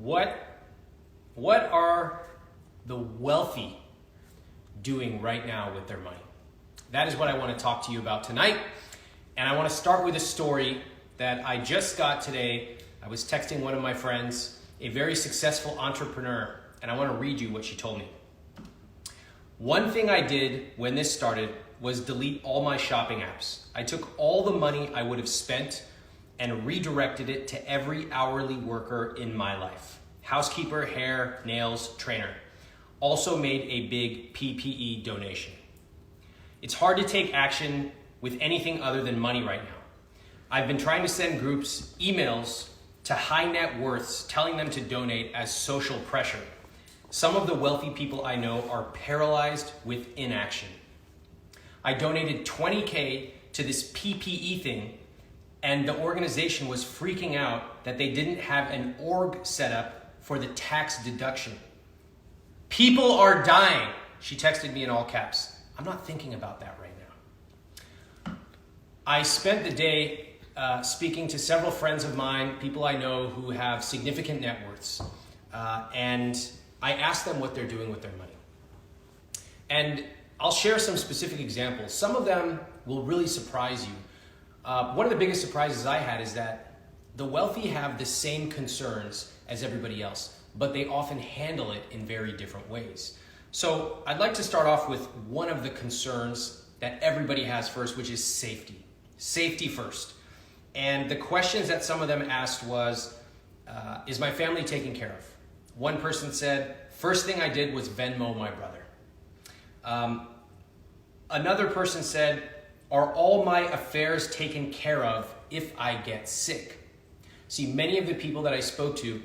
What are the wealthy doing right now with their money? That is what I want to talk to you about tonight. And I want to start with a story that I just got today. I was texting one of my friends, a very successful entrepreneur, and I want to read you what she told me. One thing I did when this started was delete all my shopping apps. I took all the money I would have spent and redirected it to every hourly worker in my life. Housekeeper, hair, nails, trainer. Also made a big PPE donation. It's hard to take action with anything other than money right now. I've been trying to send groups emails to high net worths telling them to donate as social pressure. Some of the wealthy people I know are paralyzed with inaction. I donated $20K to this PPE thing, and the organization was freaking out that they didn't have an org set up for the tax deduction. People are dying. She texted me in all caps. I'm not thinking about that right now. I spent the day speaking to several friends of mine, people I know who have significant net worths, and I asked them what they're doing with their money. And I'll share some specific examples. Some of them will really surprise you. One of the biggest surprises I had is that the wealthy have the same concerns as everybody else, but they often handle it in very different ways. So I'd like to start off with one of the concerns that everybody has first, which is safety. Safety first. And the questions that some of them asked was, is my family taken care of? One person said, first thing I did was Venmo my brother. Another person said, are all my affairs taken care of if I get sick? See, many of the people that I spoke to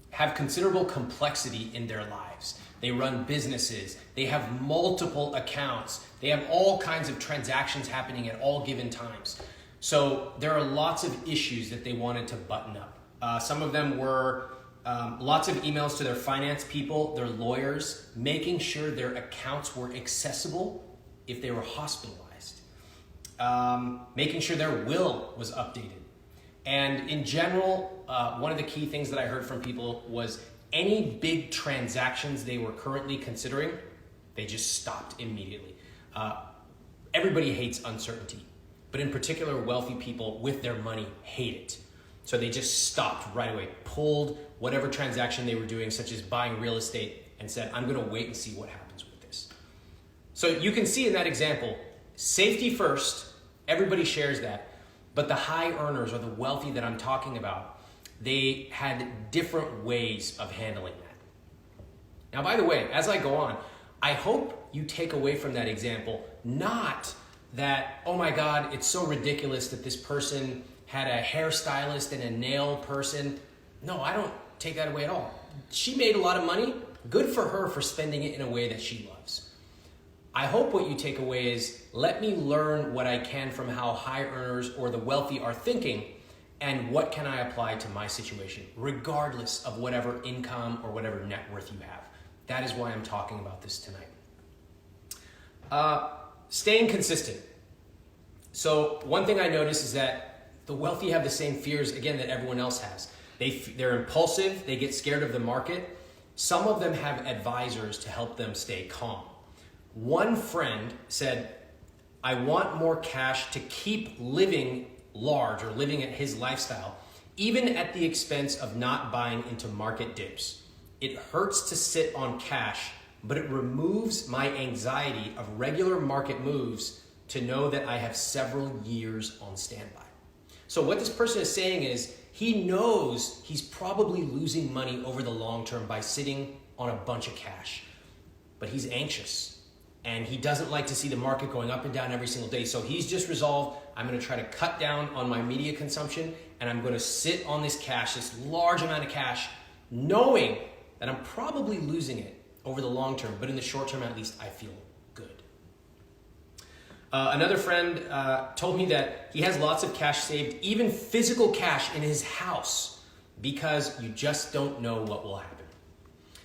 have considerable complexity in their lives. They run businesses, they have multiple accounts, they have all kinds of transactions happening at all given times. So there are lots of issues that they wanted to button up. Some of them were lots of emails to their finance people, their lawyers, making sure their accounts were accessible if they were hospitalized, making sure their will was updated. And in general, one of the key things that I heard from people was any big transactions they were currently considering, they just stopped immediately. Everybody hates uncertainty, but in particular, wealthy people with their money hate it. So they just stopped right away, pulled whatever transaction they were doing, such as buying real estate, and said, I'm gonna wait and see what happens with this. So you can see in that example, safety first, everybody shares that, but the high earners or the wealthy that I'm talking about, they had different ways of handling that. Now, by the way, as I go on, I hope you take away from that example, not that, oh my God, it's so ridiculous that this person had a hairstylist and a nail person. No, I don't take that away at all. She made a lot of money. Good for her for spending it in a way that she loves. I hope what you take away is, let me learn what I can from how high earners or the wealthy are thinking, and what can I apply to my situation, regardless of whatever income or whatever net worth you have. That is why I'm talking about this tonight. Staying consistent. So one thing I notice is that the wealthy have the same fears, again, that everyone else has. They're impulsive, they get scared of the market. Some of them have advisors to help them stay calm. One friend said, I want more cash to keep living large or living at his lifestyle, even at the expense of not buying into market dips. It hurts to sit on cash, but it removes my anxiety of regular market moves to know that I have several years on standby. So what this person is saying is, he knows he's probably losing money over the long term by sitting on a bunch of cash, but he's anxious and he doesn't like to see the market going up and down every single day. So he's just resolved, I'm going to try to cut down on my media consumption, and I'm going to sit on this cash, this large amount of cash, knowing that I'm probably losing it over the long term, but in the short term, at least, I feel good. Another friend told me that he has lots of cash saved, even physical cash in his house, because you just don't know what will happen.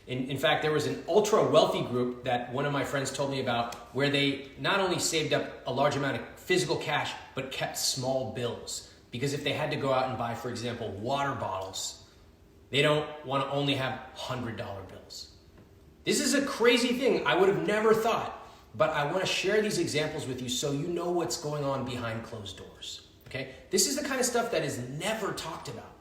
In fact, there was an ultra wealthy group that one of my friends told me about, where they not only saved up a large amount of physical cash, but kept small bills. Because if they had to go out and buy, for example, water bottles, They don't want to only have $100 bills. This is a crazy thing I would have never thought, but I want to share these examples with you so you know what's going on behind closed doors. Okay? This is the kind of stuff that is never talked about,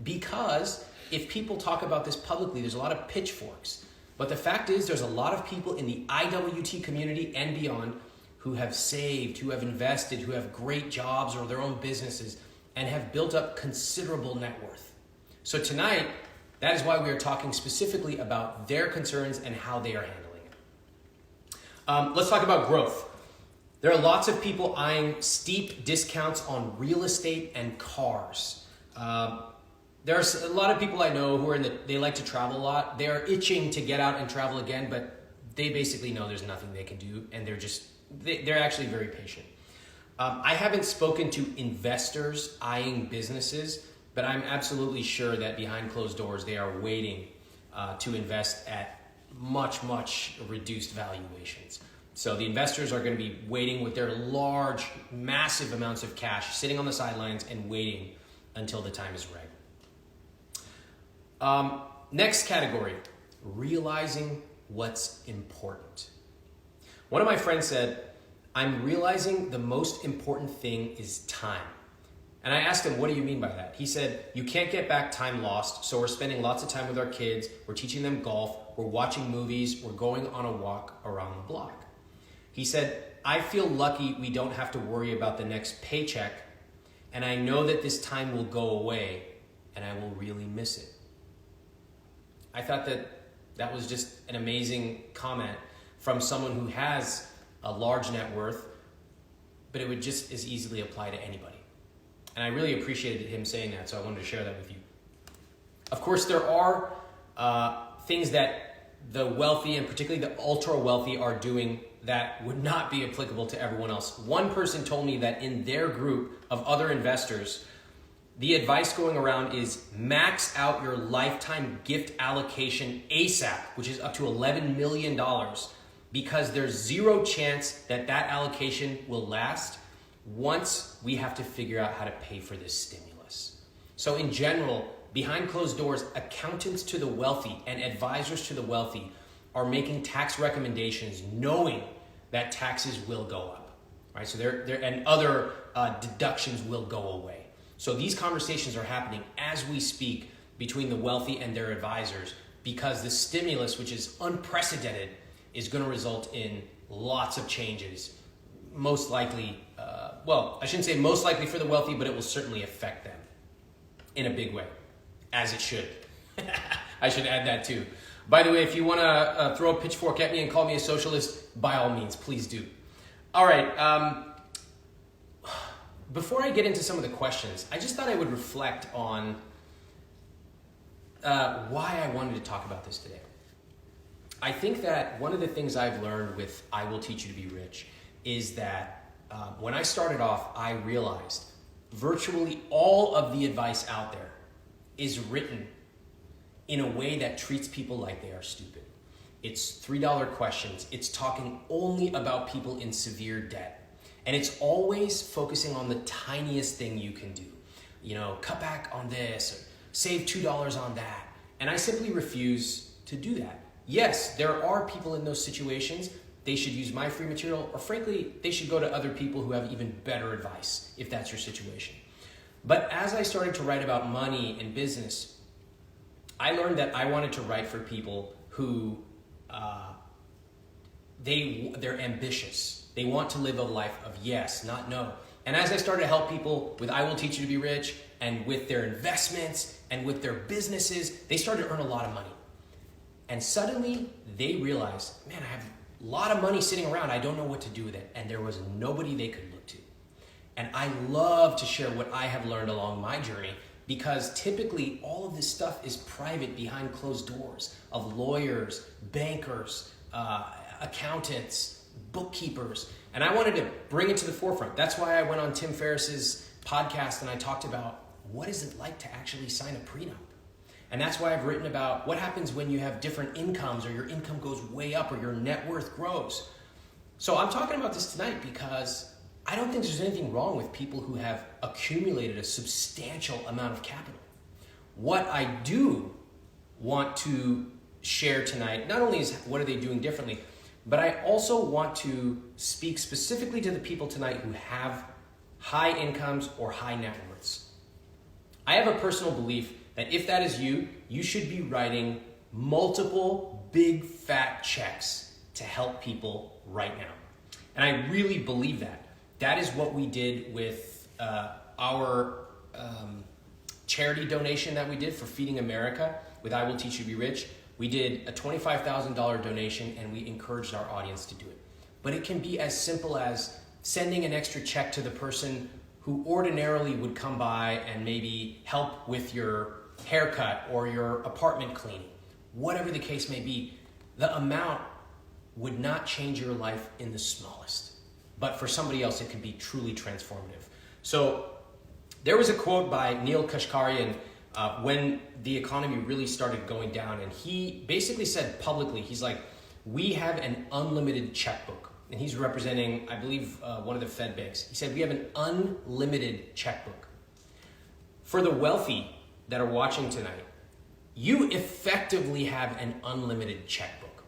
because if people talk about this publicly, there's a lot of pitchforks. But the fact is, there's a lot of people in the IWT community and beyond who have saved, who have invested, who have great jobs or their own businesses, and have built up considerable net worth. So tonight, that is why we are talking specifically about their concerns and how they are handling it. Let's talk about growth. There are lots of people eyeing steep discounts on real estate and cars. There's a lot of people I know who they like to travel a lot. They are itching to get out and travel again, but they basically know there's nothing they can do, and they're actually very patient. I haven't spoken to investors eyeing businesses, but I'm absolutely sure that behind closed doors, they are waiting to invest at much, much reduced valuations. So the investors are going to be waiting with their large, massive amounts of cash, sitting on the sidelines and waiting until the time is right. Next category, realizing what's important. One of my friends said, I'm realizing the most important thing is time. And I asked him, what do you mean by that? He said, you can't get back time lost, so we're spending lots of time with our kids, we're teaching them golf, we're watching movies, we're going on a walk around the block. He said, I feel lucky we don't have to worry about the next paycheck, and I know that this time will go away, and I will really miss it. I thought that was just an amazing comment from someone who has a large net worth, but it would just as easily apply to anybody. And I really appreciated him saying that, so I wanted to share that with you. Of course, there are things that the wealthy, and particularly the ultra wealthy, are doing that would not be applicable to everyone else. One person told me that in their group of other investors, the advice going around is max out your lifetime gift allocation ASAP, which is up to $11 million, because there's zero chance that allocation will last once we have to figure out how to pay for this stimulus. So in general, behind closed doors, accountants to the wealthy and advisors to the wealthy are making tax recommendations knowing that taxes will go up, right? So and other deductions will go away. So these conversations are happening as we speak between the wealthy and their advisors, because the stimulus, which is unprecedented, is going to result in lots of changes. Most likely, I shouldn't say most likely for the wealthy, but it will certainly affect them in a big way, as it should. I should add that too. By the way, if you want to throw a pitchfork at me and call me a socialist, by all means, please do. All right. Before I get into some of the questions, I just thought I would reflect on why I wanted to talk about this today. I think that one of the things I've learned with I Will Teach You to Be Rich is that when I started off, I realized virtually all of the advice out there is written in a way that treats people like they are stupid. It's $3 questions. It's talking only about people in severe debt. And it's always focusing on the tiniest thing you can do. You know, cut back on this, or save $2 on that. And I simply refuse to do that. Yes, there are people in those situations. They should use my free material, or frankly, they should go to other people who have even better advice if that's your situation. But as I started to write about money and business, I learned that I wanted to write for people who they're ambitious. They want to live a life of yes, not no. And as I started to help people with I Will Teach You to Be Rich, and with their investments and with their businesses, they started to earn a lot of money. And suddenly they realized, man, I have a lot of money sitting around. I don't know what to do with it. And there was nobody they could look to. And I love to share what I have learned along my journey, because typically all of this stuff is private behind closed doors of lawyers, bankers, accountants, bookkeepers. And I wanted to bring it to the forefront. That's why I went on Tim Ferriss's podcast and I talked about what is it like to actually sign a prenup. And that's why I've written about what happens when you have different incomes, or your income goes way up, or your net worth grows. So I'm talking about this tonight because I don't think there's anything wrong with people who have accumulated a substantial amount of capital. What I do want to share tonight, not only is what are they doing differently, but I also want to speak specifically to the people tonight who have high incomes or high net worths. I have a personal belief that if that is you, you should be writing multiple big fat checks to help people right now. And I really believe that. That is what we did with our charity donation that we did for Feeding America with I Will Teach You to Be Rich. We did a $25,000 donation and we encouraged our audience to do it. But it can be as simple as sending an extra check to the person who ordinarily would come by and maybe help with your haircut or your apartment cleaning. Whatever the case may be, the amount would not change your life in the smallest. But for somebody else, it could be truly transformative. So there was a quote by Neil Kashkarian when the economy really started going down, and he basically said publicly, he's like, we have an unlimited checkbook. And he's representing, I believe, one of the Fed banks. He said, we have an unlimited checkbook. For the wealthy that are watching tonight, you effectively have an unlimited checkbook.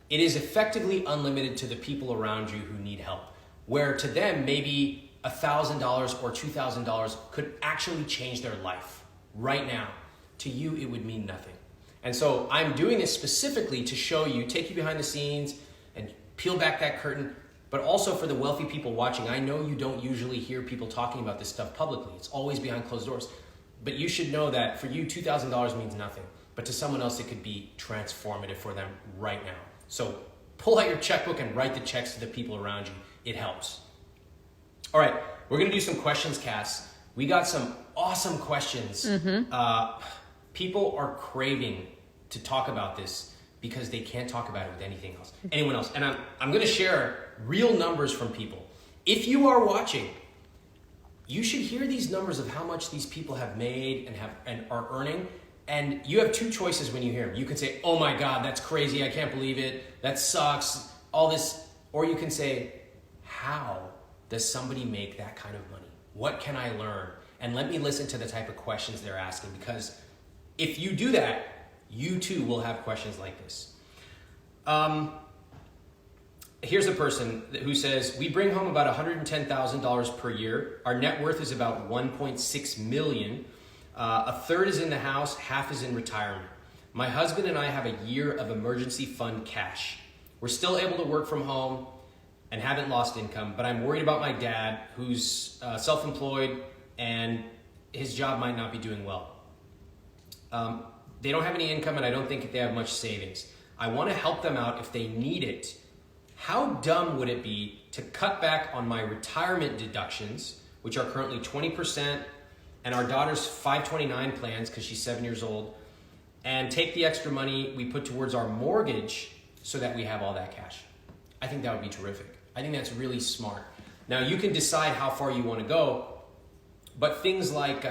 It is effectively unlimited to the people around you who need help, where to them, maybe $1,000 or $2,000 could actually change their life right now. To you, it would mean nothing. And so I'm doing this specifically to show you, take you behind the scenes and peel back that curtain, but also for the wealthy people watching. I know you don't usually hear people talking about this stuff publicly. It's always behind closed doors. But you should know that for you, $2,000 means nothing. But to someone else, it could be transformative for them right now. So pull out your checkbook and write the checks to the people around you. It helps. All right, we're going to do some questions, Cass. We got some awesome questions. People are craving to talk about this because they can't talk about it with anyone else. And I'm going to share real numbers from people. If you are watching, you should hear these numbers of how much these people have made and are earning. And you have two choices when you hear them. You can say, oh my God, that's crazy. I can't believe it. That sucks. All this. Or you can say, how does somebody make that kind of money? What can I learn? And let me listen to the type of questions they're asking, because if you do that, you too will have questions like this. Here's a person who says, we bring home about $110,000 per year. Our net worth is about $1.6 million. A third is in the house, half is in retirement. My husband and I have a year of emergency fund cash. We're still able to work from home and haven't lost income, but I'm worried about my dad, who's self-employed and his job might not be doing well. They don't have any income and I don't think they have much savings. I want to help them out if they need it. How dumb would it be to cut back on my retirement deductions, which are currently 20%, and our daughter's 529 plans because she's 7 years old, and take the extra money we put towards our mortgage so that we have all that cash? I think that would be terrific. I think that's really smart. Now, you can decide how far you want to go, but things like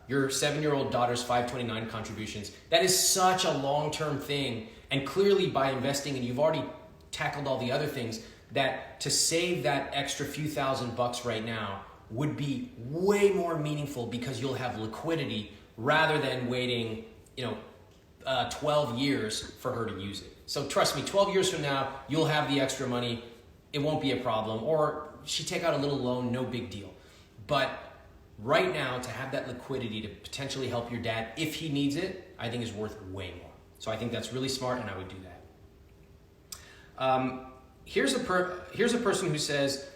your 7-year-old daughter's 529 contributions, that is such a long-term thing. And clearly by investing, and you've already tackled all the other things, that to save that extra few $1,000 right now would be way more meaningful because you'll have liquidity rather than waiting 12 years for her to use it. So trust me, 12 years from now, you'll have the extra money. It won't be a problem. Or she take out a little loan, no big deal. But right now, to have that liquidity to potentially help your dad if he needs it, I think is worth way more. So I think that's really smart, and I would do that. Here's a person who says,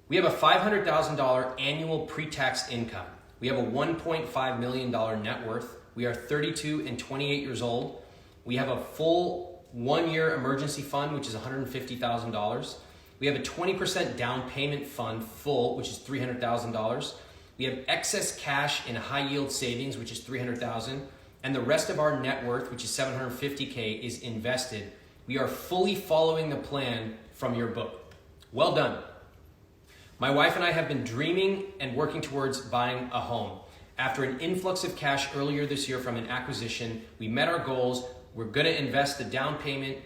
we have a $500,000 annual pre-tax income. We have a $1.5 million net worth. We are 32 and 28 years old. We have a full 1-year emergency fund, which is $150,000. We have a 20% down payment fund full, which is $300,000. We have excess cash in high yield savings, which is $300,000. And the rest of our net worth, which is $750K, is invested. We are fully following the plan from your book. Well done. My wife and I have been dreaming and working towards buying a home. After an influx of cash earlier this year from an acquisition, we met our goals. We're going to invest the down payment,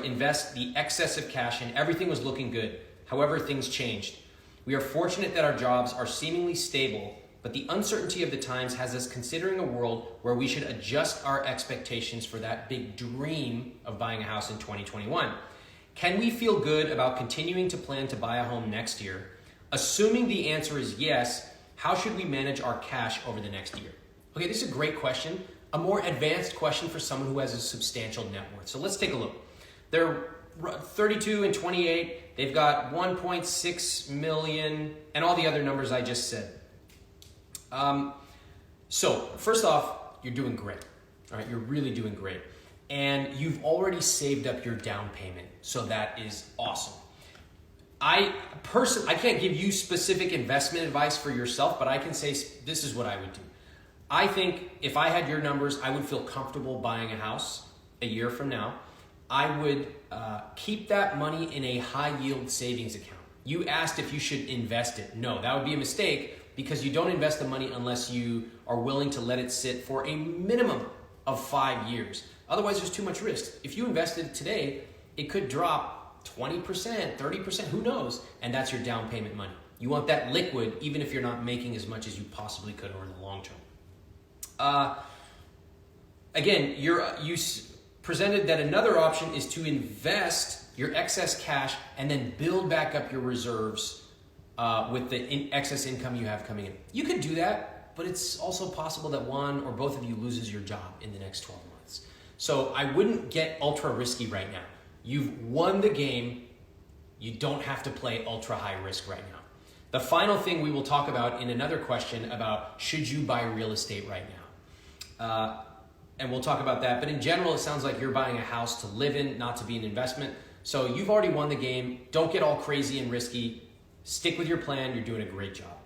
invest the excess of cash, and everything was looking good. However, things changed. We are fortunate that our jobs are seemingly stable, but the uncertainty of the times has us considering a world where we should adjust our expectations for that big dream of buying a house in 2021. Can we feel good about continuing to plan to buy a home next year? Assuming the answer is yes, how should we manage our cash over the next year? Okay, this is a great question, a more advanced question for someone who has a substantial net worth. So let's take a look. They're 32 and 28. They've got 1.6 million and all the other numbers I just said. So first off, you're doing great. All right, you're really doing great. And you've already saved up your down payment. So that is awesome. I can't give you specific investment advice for yourself, but I can say this is what I would do. I think if I had your numbers, I would feel comfortable buying a house a year from now. I would keep that money in a high yield savings account. You asked if you should invest it. No, that would be a mistake because you don't invest the money unless you are willing to let it sit for a minimum of 5 years. Otherwise, there's too much risk. If you invested today, it could drop 20%, 30%, who knows? And that's your down payment money. You want that liquid even if you're not making as much as you possibly could over the long term. Again, you presented that another option is to invest your excess cash and then build back up your reserves with the excess income you have coming in. You could do that, but it's also possible that one or both of you loses your job in the next 12 months. So I wouldn't get ultra risky right now. You've won the game. You don't have to play ultra high risk right now. The final thing we will talk about in another question about should you buy real estate right now? And we'll talk about that. But in general, it sounds like you're buying a house to live in, not to be an investment. So you've already won the game. Don't get all crazy and risky. Stick with your plan. You're doing a great job.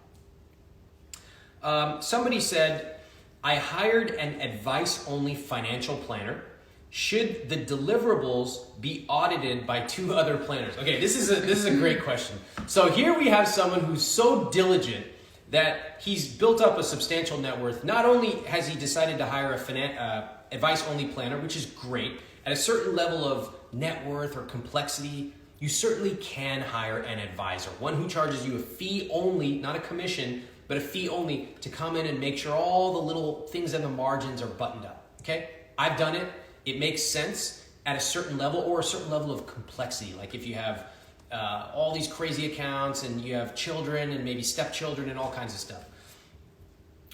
Somebody said, I hired an advice-only financial planner. Should the deliverables be audited by 2 other planners? Okay, this is a great question. So here we have someone who's so diligent that he's built up a substantial net worth. Not only has he decided to hire a advice-only planner, which is great, at a certain level of net worth or complexity, you certainly can hire an advisor, one who charges you a fee only, not a commission, but a fee only to come in and make sure all the little things in the margins are buttoned up, okay? I've done it. It makes sense at a certain level or a certain level of complexity. Like if you have all these crazy accounts and you have children and maybe stepchildren and all kinds of stuff.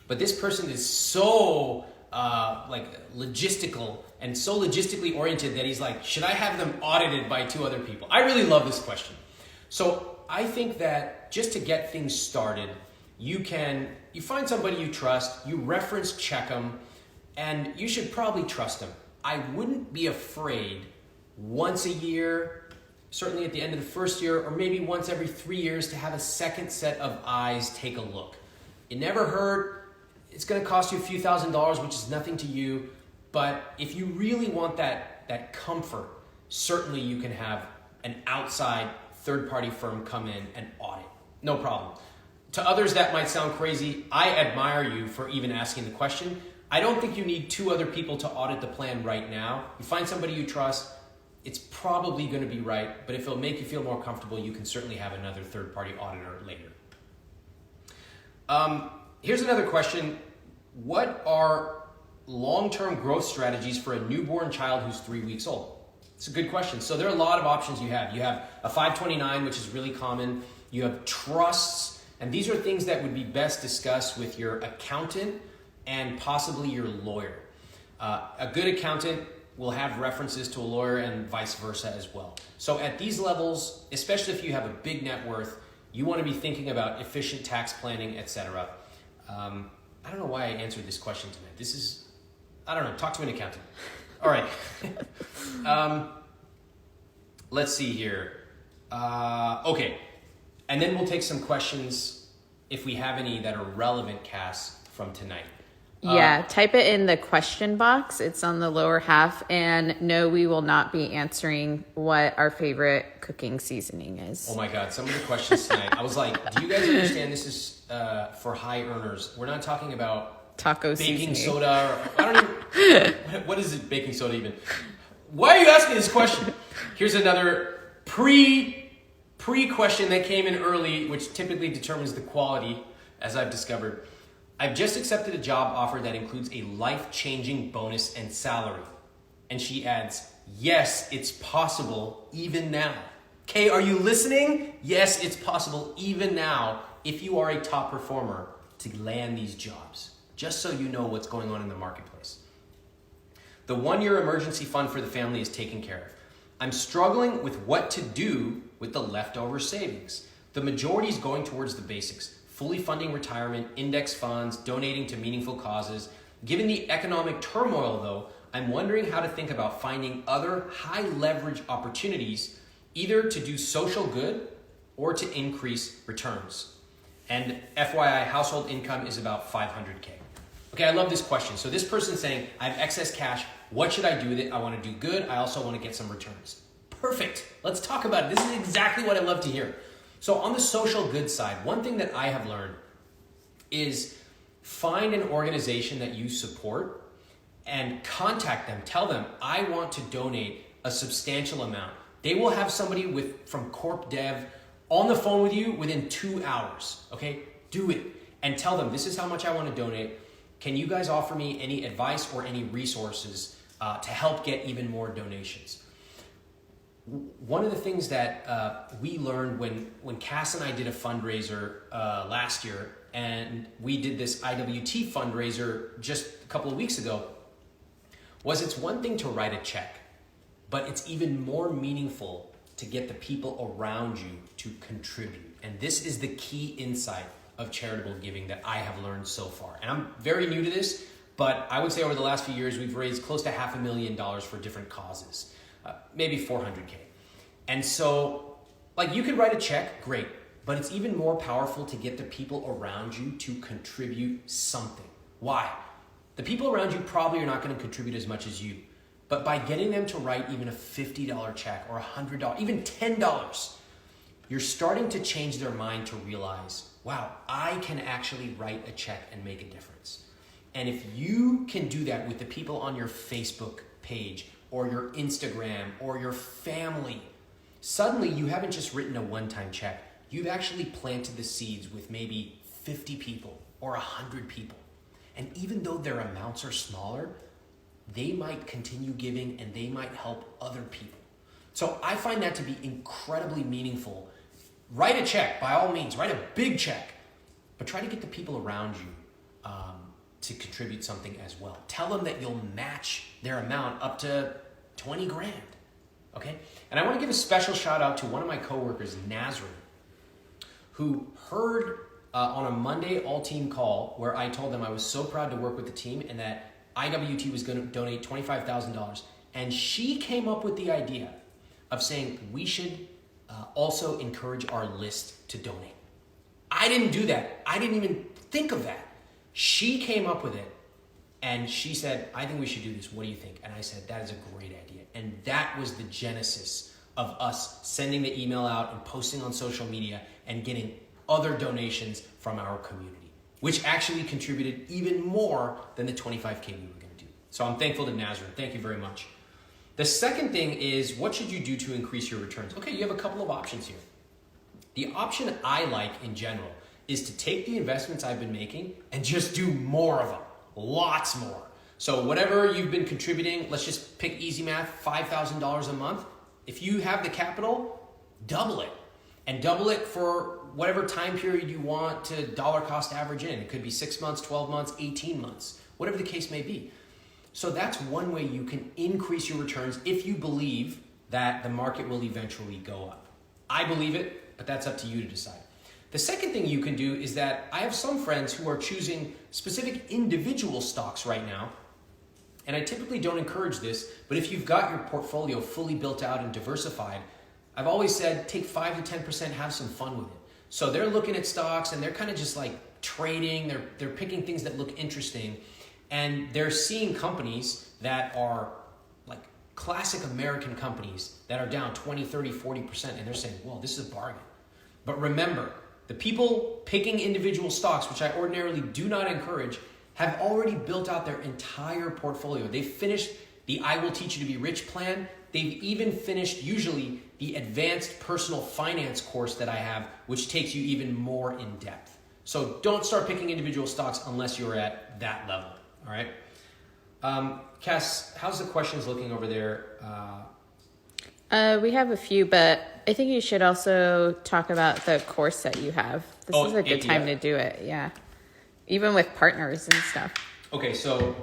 But this person is so logistical and so logistically oriented that he's like, should I have them audited by 2 other people? I really love this question. So I think that just to get things started, you find somebody you trust, you reference check them, and you should probably trust them. I wouldn't be afraid once a year, certainly at the end of the first year, or maybe once every 3 years to have a second set of eyes take a look. It never hurt. It's going to cost you a few $1,000s, which is nothing to you. But if you really want that comfort, certainly you can have an outside third-party firm come in and audit. No problem. To others, that might sound crazy. I admire you for even asking the question. I don't think you need 2 other people to audit the plan right now. You find somebody you trust, it's probably going to be right, but if it'll make you feel more comfortable, you can certainly have another third-party auditor later. Here's another question. What are long-term growth strategies for a newborn child who's 3 weeks old? It's a good question. So there are a lot of options you have. You have a 529, which is really common. You have trusts, and these are things that would be best discussed with your accountant and possibly your lawyer. A good accountant will have references to a lawyer and vice versa as well. So at these levels, especially if you have a big net worth, you want to be thinking about efficient tax planning, etc. I don't know why I answered this question tonight. I don't know, talk to an accountant. All right. Let's see here. Okay. And then we'll take some questions if we have any that are relevant, Cass, from tonight. Yeah, type it in the question box. It's on the lower half. And no, we will not be answering what our favorite cooking seasoning is. Oh my God, some of the questions tonight. I was like, do you guys understand this is for high earners? We're not talking about taco baking seasoning. soda. I don't even, what is it, baking soda even? Why are you asking this question? Here's another pre-question that came in early, which typically determines the quality, as I've discovered. I've just accepted a job offer that includes a life-changing bonus and salary. And she adds, yes, it's possible even now. Okay, are you listening? Yes, it's possible even now if you are a top performer to land these jobs. Just so you know what's going on in the marketplace. The 1-year emergency fund for the family is taken care of. I'm struggling with what to do with the leftover savings. The majority is going towards the basics, fully funding retirement, index funds, donating to meaningful causes. Given the economic turmoil though, I'm wondering how to think about finding other high leverage opportunities, either to do social good or to increase returns. And FYI, household income is about 500K. Okay, I love this question. So this person's saying, I have excess cash. What should I do with it? I want to do good. I also want to get some returns. Perfect. Let's talk about it. This is exactly what I love to hear. So on the social good side, one thing that I have learned is find an organization that you support and contact them. Tell them, I want to donate a substantial amount. They will have somebody from Corp Dev on the phone with you within 2 hours. Okay, do it. And tell them, this is how much I want to donate. Can you guys offer me any advice or any resources to help get even more donations? One of the things that we learned when Cass and I did a fundraiser last year, and we did this IWT fundraiser just a couple of weeks ago, was it's one thing to write a check, but it's even more meaningful to get the people around you to contribute. And this is the key insight of charitable giving that I have learned so far. And I'm very new to this, but I would say over the last few years, we've raised close to $500,000 for different causes, maybe 400K. And so, like, you could write a check, great, but it's even more powerful to get the people around you to contribute something. Why? The people around you probably are not going to contribute as much as you, but by getting them to write even a $50 check or $100, even $10, you're starting to change their mind to realize, wow, I can actually write a check and make a difference. And if you can do that with the people on your Facebook page or your Instagram or your family, suddenly you haven't just written a one-time check. You've actually planted the seeds with maybe 50 people or 100 people. And even though their amounts are smaller, they might continue giving and they might help other people. So I find that to be incredibly meaningful. Write a check, by all means, write a big check, but try to get the people around you to contribute something as well. Tell them that you'll match their amount up to 20 grand, okay? And I want to give a special shout out to one of my coworkers, Nazrin, who heard on a Monday all-team call where I told them I was so proud to work with the team and that IWT was going to donate $25,000. And she came up with the idea of saying we should also encourage our list to donate. I didn't do that. I didn't even think of that. She came up with it and she said, I think we should do this. What do you think? And I said, that is a great idea. And that was the genesis of us sending the email out and posting on social media and getting other donations from our community, which actually contributed even more than the 25K we were going to do. So I'm thankful to Nazareth. Thank you very much. The second thing is, what should you do to increase your returns? Okay, you have a couple of options here. The option I like in general is to take the investments I've been making and just do more of them, lots more. So whatever you've been contributing, let's just pick easy math, $5,000 a month. If you have the capital, double it. And double it for whatever time period you want to dollar cost average in. It could be 6 months, 12 months, 18 months, whatever the case may be. So that's one way you can increase your returns if you believe that the market will eventually go up. I believe it, but that's up to you to decide. The second thing you can do is that I have some friends who are choosing specific individual stocks right now, and I typically don't encourage this, but if you've got your portfolio fully built out and diversified, I've always said take 5 to 10%, have some fun with it. So they're looking at stocks and they're kind of just like trading, they're picking things that look interesting, and they're seeing companies that are like classic American companies that are down 20, 30, 40%, and they're saying, well, this is a bargain. But remember, the people picking individual stocks, which I ordinarily do not encourage, have already built out their entire portfolio. They've finished the I Will Teach You to Be Rich plan. They've even finished usually the advanced personal finance course that I have, which takes you even more in depth. So don't start picking individual stocks unless you're at that level, all right? Cass, how's the questions looking over there? We have a few, but I think you should also talk about the course that you have. This is a good time to do it, yeah. Even with partners and stuff. Okay, so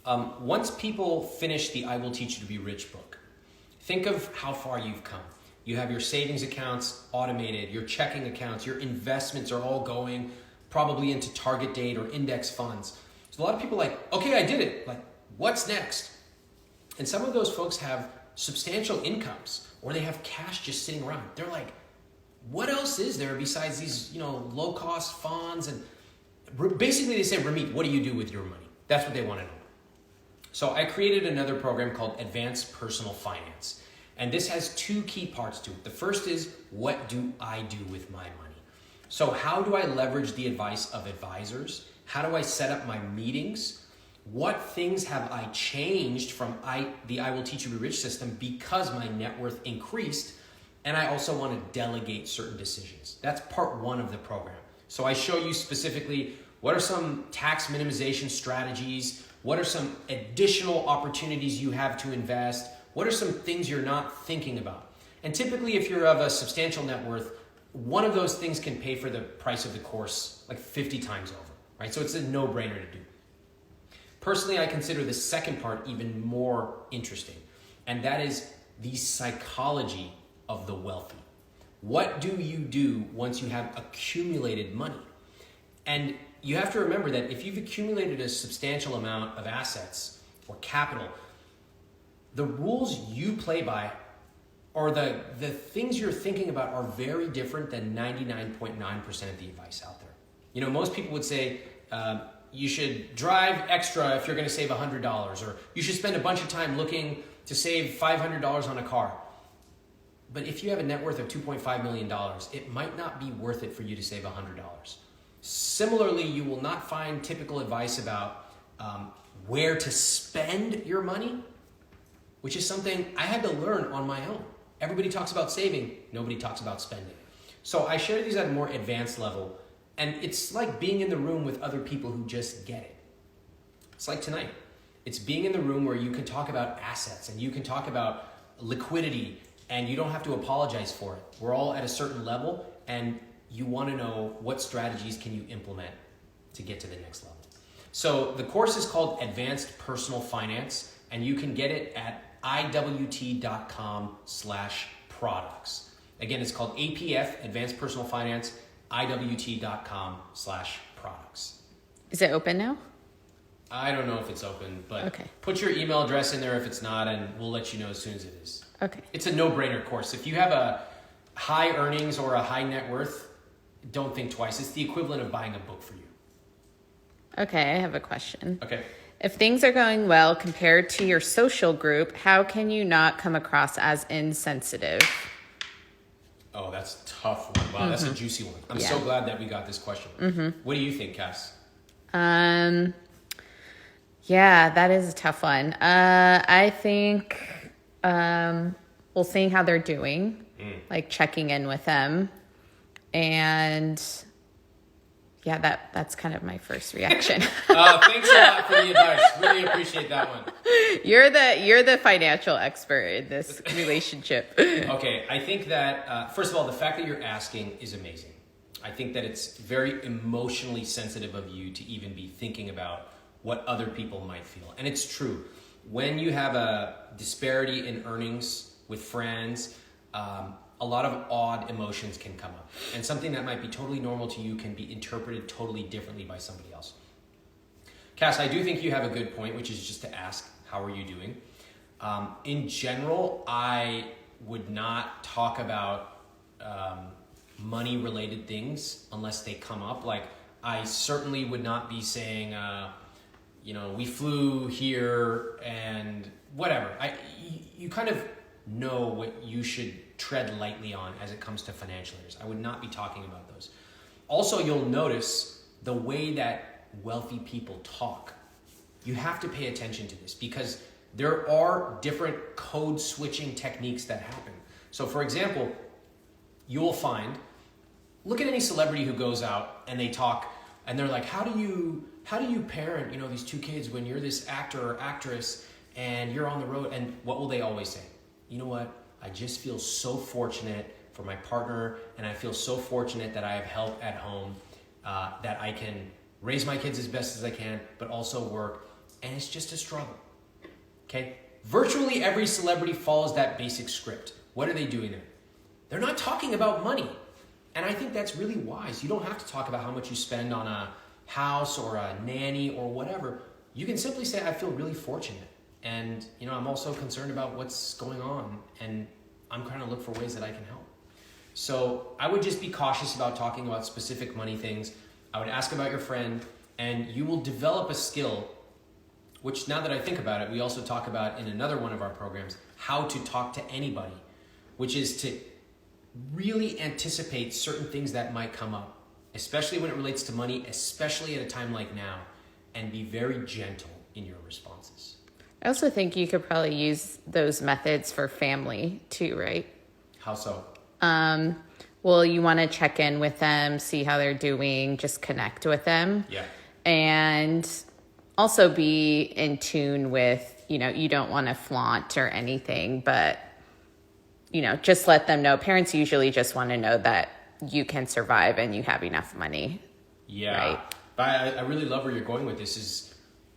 once people finish the I Will Teach You to Be Rich book, think of how far you've come. You have your savings accounts automated, your checking accounts, your investments are all going probably into target date or index funds. So a lot of people are like, okay, I did it. Like, what's next? And some of those folks have substantial incomes or they have cash just sitting around. They're like, what else is there besides these, low cost funds? And basically they say, Ramit, what do you do with your money? That's what they want to know. So I created another program called Advanced Personal Finance. And this has two key parts to it. The first is, what do I do with my money? So how do I leverage the advice of advisors? How do I set up my meetings? What things have I changed from the I Will Teach You to Be Rich system because my net worth increased? And I also want to delegate certain decisions. That's part one of the program. So I show you specifically what are some tax minimization strategies? What are some additional opportunities you have to invest? What are some things you're not thinking about? And typically, if you're of a substantial net worth, one of those things can pay for the price of the course like 50 times over, right? So it's a no-brainer to do. Personally, I consider the second part even more interesting, and that is the psychology of the wealthy. What do you do once you have accumulated money? And you have to remember that if you've accumulated a substantial amount of assets or capital, the rules you play by or the things you're thinking about are very different than 99.9% of the advice out there. Most people would say you should drive extra if you're going to save $100, or you should spend a bunch of time looking to save $500 on a car. But if you have a net worth of $2.5 million, it might not be worth it for you to save $100. Similarly, you will not find typical advice about where to spend your money, which is something I had to learn on my own. Everybody talks about saving, nobody talks about spending. So I share these at a more advanced level, and it's like being in the room with other people who just get it. It's like tonight. It's being in the room where you can talk about assets and you can talk about liquidity and you don't have to apologize for it. We're all at a certain level and you want to know what strategies can you implement to get to the next level. So the course is called Advanced Personal Finance, and you can get it at iwt.com/products. Again, it's called APF, Advanced Personal Finance, iwt.com/products. Is it open now? I don't know if it's open, but okay. Put your email address in there if it's not, and we'll let you know as soon as it is. Okay. It's a no-brainer course. If you have a high earnings or a high net worth, don't think twice. It's the equivalent of buying a book for you. Okay, I have a question. Okay. If things are going well compared to your social group, how can you not come across as insensitive? Oh, that's a tough one. Wow, that's a juicy one. I'm so glad that we got this question. What do you think, Cass? Yeah, that is a tough one. I think, seeing how they're doing, like checking in with them, and yeah, that's kind of my first reaction. Thanks a lot for the advice. Really appreciate that one. You're the financial expert in this relationship. Okay, I think that, first of all, the fact that you're asking is amazing. I think that it's very emotionally sensitive of you to even be thinking about what other people might feel. And it's true. When you have a disparity in earnings with friends, a lot of odd emotions can come up. And something that might be totally normal to you can be interpreted totally differently by somebody else. Cass, I do think you have a good point, which is just to ask, how are you doing? In general, I would not talk about money-related things unless they come up. Like, I certainly would not be saying, we flew here and whatever. You kind of know what you should tread lightly on as it comes to financial areas. I would not be talking about those. Also, you'll notice the way that wealthy people talk. You have to pay attention to this because there are different code switching techniques that happen. So for example, you will find look at any celebrity who goes out and they talk and they're like, how do you parent, these two kids when you're this actor or actress and you're on the road? And what will they always say? You know what? I just feel so fortunate for my partner, and I feel so fortunate that I have help at home, that I can raise my kids as best as I can, but also work. And it's just a struggle. Okay? Virtually every celebrity follows that basic script. What are they doing there? They're not talking about money. And I think that's really wise. You don't have to talk about how much you spend on a house or a nanny or whatever. You can simply say, I feel really fortunate. And, I'm also concerned about what's going on. And I'm trying to look for ways that I can help. So I would just be cautious about talking about specific money things. I would ask about your friend, and you will develop a skill, which now that I think about it, we also talk about in another one of our programs, how to talk to anybody, which is to really anticipate certain things that might come up, especially when it relates to money, especially at a time like now, and be very gentle in your responses. I also think you could probably use those methods for family too, right? How so? Well, you want to check in with them, see how they're doing, just connect with them. Yeah. And also be in tune with, you don't want to flaunt or anything, but, just let them know. Parents usually just want to know that you can survive and you have enough money. Yeah. Right? But I really love where you're going with this.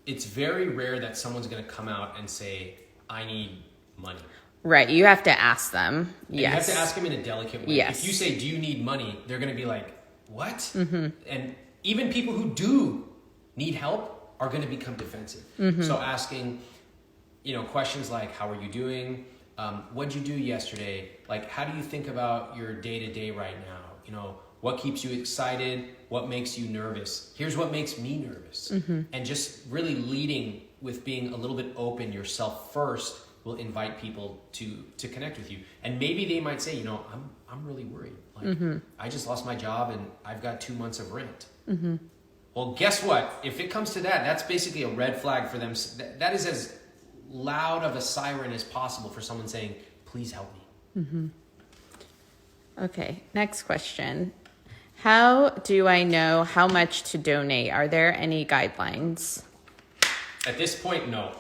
It's very rare that someone's going to come out and say, I need money. Right. You have to ask them. And yes. You have to ask them in a delicate way. Yes. If you say, do you need money? They're going to be like, what? Mm-hmm. And even people who do need help are going to become defensive. Mm-hmm. So asking, questions like, how are you doing? What'd you do yesterday? Like, how do you think about your day-to-day right now? What keeps you excited? What makes you nervous? Here's what makes me nervous. Mm-hmm. And just really leading with being a little bit open yourself first will invite people to connect with you. And maybe they might say, I'm really worried. Like, mm-hmm. I just lost my job and I've got 2 months of rent. Mm-hmm. Well, guess what? If it comes to that, that's basically a red flag for them. That is as loud of a siren as possible for someone saying, please help me. Mm-hmm. Okay, next question. How do I know how much to donate? Are there any guidelines? At this point, no.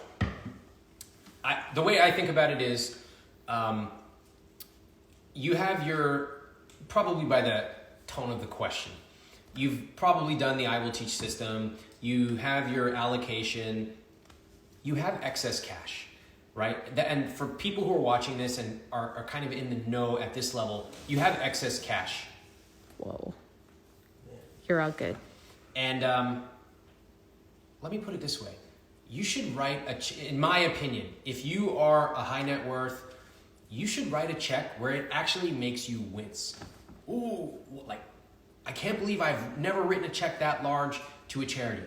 The way I think about it is, you have probably by the tone of the question, you've probably done the I Will Teach system, you have your allocation, you have excess cash, right? And for people who are watching this and are kind of in the know at this level, you have excess cash. Whoa. You're all good. And let me put it this way. You should write in my opinion, if you are a high net worth, you should write a check where it actually makes you wince. Ooh, I can't believe I've never written a check that large to a charity.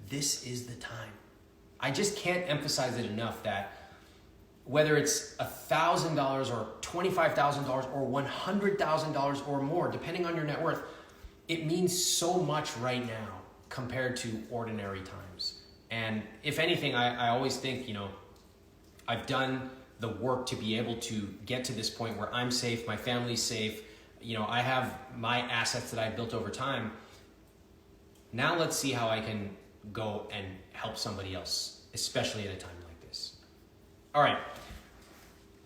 This is the time. I just can't emphasize it enough that whether it's $1,000 or $25,000 or $100,000 or more, depending on your net worth, it means so much right now compared to ordinary times. And if anything, I always think, I've done the work to be able to get to this point where I'm safe, my family's safe, I have my assets that I've built over time. Now let's see how I can go and help somebody else, especially at a time like this. All right.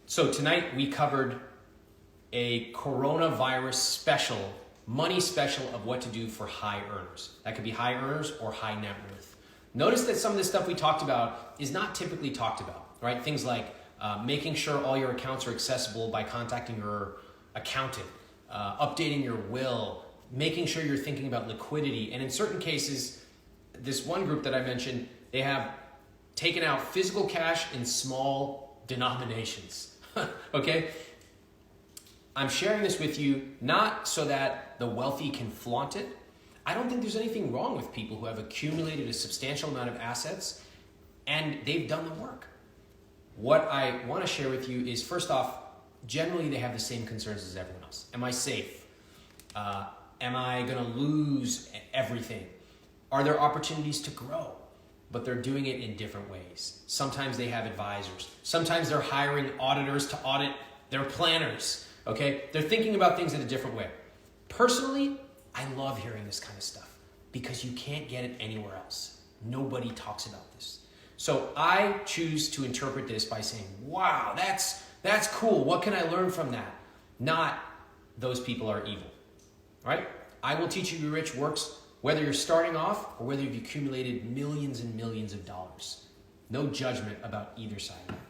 So tonight we covered a coronavirus special, money special of what to do for high earners. That could be high earners or high net worth. Notice that some of the stuff we talked about is not typically talked about, right? Things like making sure all your accounts are accessible by contacting your accountant, updating your will, making sure you're thinking about liquidity. And in certain cases, this one group that I mentioned, they have taken out physical cash in small denominations, okay? I'm sharing this with you not so that the wealthy can flaunt it. I don't think there's anything wrong with people who have accumulated a substantial amount of assets and they've done the work. What I want to share with you is, first off, generally they have the same concerns as everyone else. Am I safe? Am I going to lose everything? Are there opportunities to grow? But they're doing it in different ways. Sometimes they have advisors. Sometimes they're hiring auditors to audit their planners. Okay? They're thinking about things in a different way. Personally, I love hearing this kind of stuff because you can't get it anywhere else. Nobody talks about this. So I choose to interpret this by saying, wow, that's cool. What can I learn from that? Not those people are evil, right? I will teach you to be rich works whether you're starting off or whether you've accumulated millions and millions of dollars. No judgment about either side of that.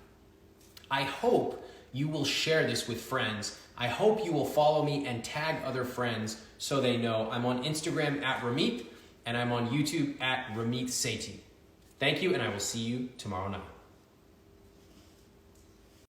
I hope you will share this with friends. I hope you will follow me and tag other friends so they know. I'm on Instagram at Ramit, and I'm on YouTube at Ramit Sethi. Thank you, and I will see you tomorrow night.